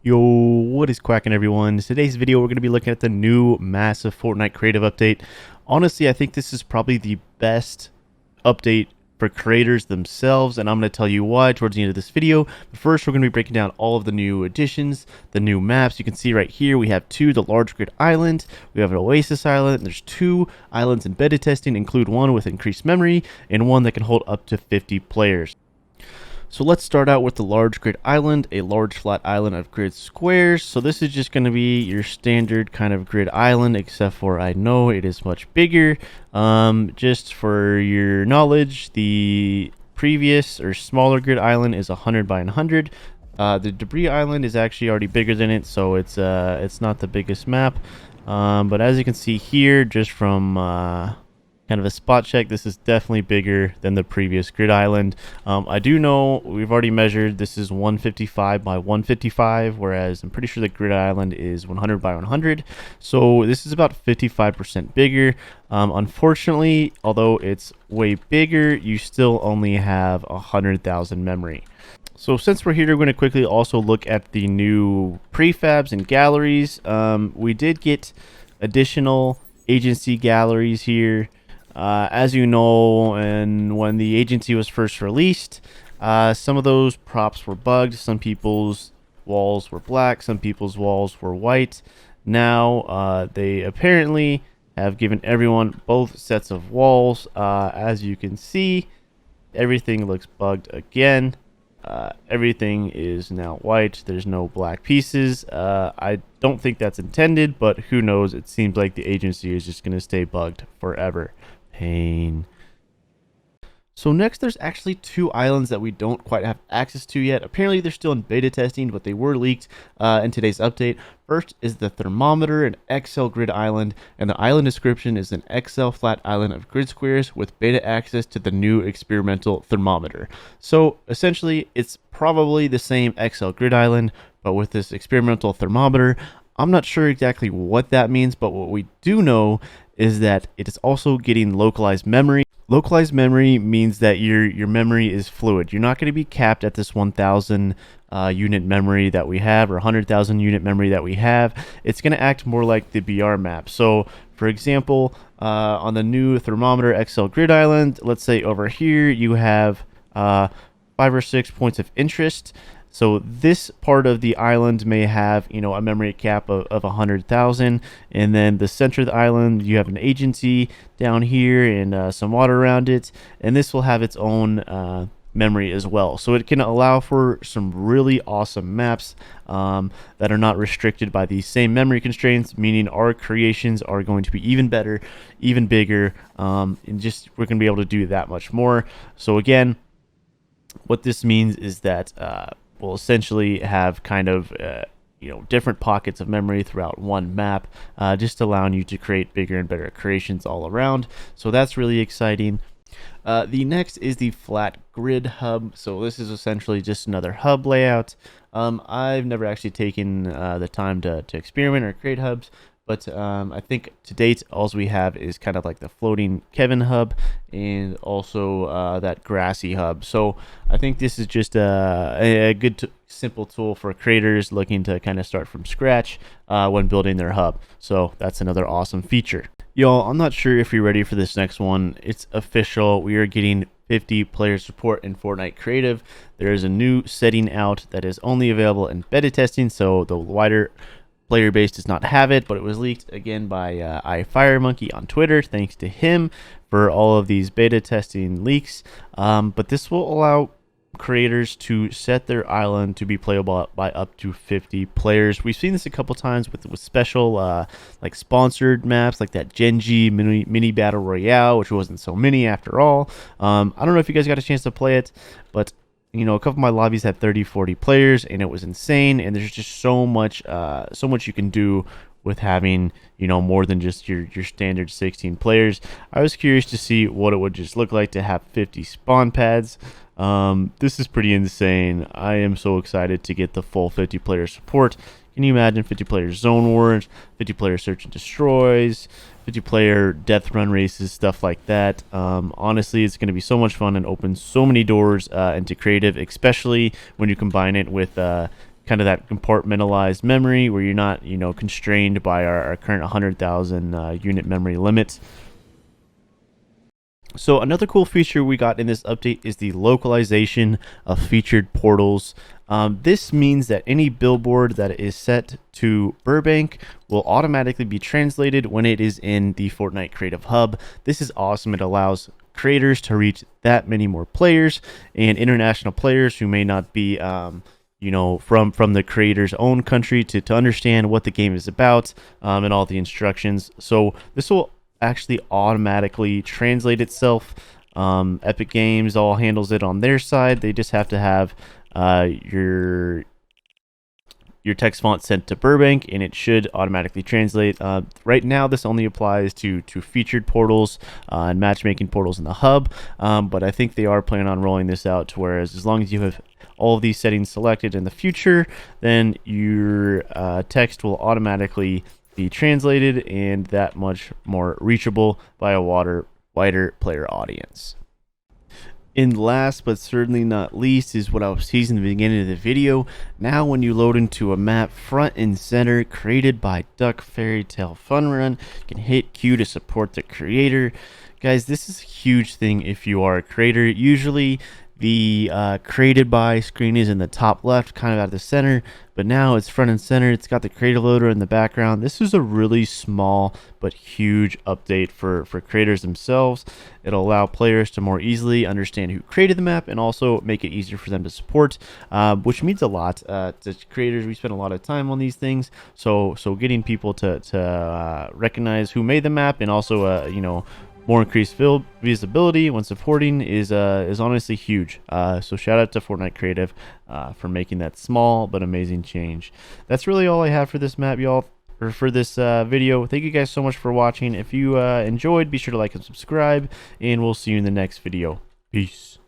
Yo, what is cracking, everyone? In today's video, we're going to be looking at the new massive Fortnite Creative update. Honestly, I think this is probably the best update for creators themselves, and I'm going to tell you why towards the end of this video. But first, we're going to be breaking down all of the new additions, the new maps. You can see right here, we have the large grid island, we have an oasis island, and there's 2 islands in beta testing, include one with increased memory and one that can hold up to 50 players. So let's start out with the large grid island, a large flat island of grid squares. So this is just going to be your standard kind of grid island, except for I know it is much bigger. Just for your knowledge, the previous or smaller grid island is 100 by 100. The debris island is actually already bigger than it, so it's not the biggest map. But as you can see here, just from kind of a spot check, this is definitely bigger than the previous grid island. I do know we've already measured this is 155 by 155, whereas I'm pretty sure the grid island is 100 by 100, so this is about 55% bigger. Unfortunately, although it's way bigger, you still only have 100,000 memory. So since we're here, we're going to quickly also look at the new prefabs and galleries. We did get additional agency galleries here. As you know, and when the agency was first released, some of those props were bugged. Some people's walls were black, some people's walls were white. Now they apparently have given everyone both sets of walls. As you can see, everything looks bugged again. Everything is now white. There's no black pieces. I don't think that's intended, but who knows? It seems like the agency is just going to stay bugged forever. Pain. So next, there's actually 2 islands that we don't quite have access to yet. Apparently they're still in beta testing, but they were leaked in today's update. First is the Thermometer, an XL grid island, and the island description is an XL flat island of grid squares with beta access to the new experimental Thermometer. So essentially it's probably the same XL grid island, but with this experimental Thermometer. I'm not sure exactly what that means, but what we do know is that it is also getting localized memory. Localized memory means that your memory is fluid. You're not going to be capped at this 1,000 unit memory that we have, or 100,000 unit memory that we have. It's going to act more like the BR map. So for example, on the new Thermometer XL grid island, let's say over here you have 5 or 6 points of interest. So this part of the island may have, a memory cap of 100,000, and then the center of the island, you have an agency down here and some water around it, and this will have its own memory as well. So it can allow for some really awesome maps that are not restricted by the same memory constraints, meaning our creations are going to be even better, even bigger, and just we're going to be able to do that much more. So again, what this means is that we'll essentially have kind of different pockets of memory throughout one map, just allowing you to create bigger and better creations all around. So that's really exciting. The next is the flat grid hub. So this is essentially just another hub layout. I've never actually taken the time to experiment or create hubs, but I think to date all we have is kind of like the floating Kevin hub and also that grassy hub. So I think this is just a good simple tool for creators looking to kind of start from scratch when building their hub. So that's another awesome feature. Y'all, I'm not sure if you're ready for this next one. It's official. We are getting 50 player support in Fortnite Creative. There is a new setting out that is only available in beta testing, so the wider player base does not have it, but it was leaked again by iFiremonkey on Twitter. Thanks to him for all of these beta testing leaks. But this will allow creators to set their island to be playable by up to 50 players. We've seen this a couple times with special like sponsored maps like that Genji mini Battle Royale, which wasn't so many after all. I don't know if you guys got a chance to play it, but a couple of my lobbies had 30-40 players, and it was insane. And there's just so much you can do with having more than just your standard 16 players. I was curious to see what it would just look like to have 50 spawn pads. This is pretty insane. I am so excited to get the full 50 player support. Can you imagine 50 player zone wars, 50 player search and destroys, 50 player death run races, stuff like that? Honestly, it's going to be so much fun and open so many doors into creative, especially when you combine it with kind of that compartmentalized memory where you're not, you know, constrained by our current 100,000 unit memory limit. So another cool feature we got in this update is the localization of featured portals. This means that any billboard that is set to Burbank will automatically be translated when it is in the Fortnite Creative Hub. This is awesome. It allows creators to reach that many more players and international players who may not be you know, from the creator's own country to understand what the game is about and all the instructions. So this will actually automatically translate itself. Epic Games all handles it on their side. They just have to have your text font sent to Burbank, and it should automatically translate. Right now, this only applies to featured portals and matchmaking portals in the hub, but I think they are planning on rolling this out to whereas as long as you have all of these settings selected in the future, then your text will automatically be translated and that much more reachable by a wider player audience. And last but certainly not least is what I was teasing in the beginning of the video. Now when you load into a map front and center created by Duck Fairy Tale Fun Run, you can hit Q to support the creator. Guys, this is a huge thing if you are a creator. Usually the created by screen is in the top left, kind of out of the center, but now it's front and center. It's got the creative loader in the background. This is a really small but huge update for creators themselves. It'll allow players to more easily understand who created the map and also make it easier for them to support, which means a lot to creators. We spend a lot of time on these things, so getting people to recognize who made the map and also you know, more increased visibility when supporting is honestly huge. So shout out to Fortnite Creative for making that small but amazing change. That's really all I have for this map, y'all, or for this video. Thank you guys so much for watching. If you enjoyed, be sure to like and subscribe, and we'll see you in the next video. Peace.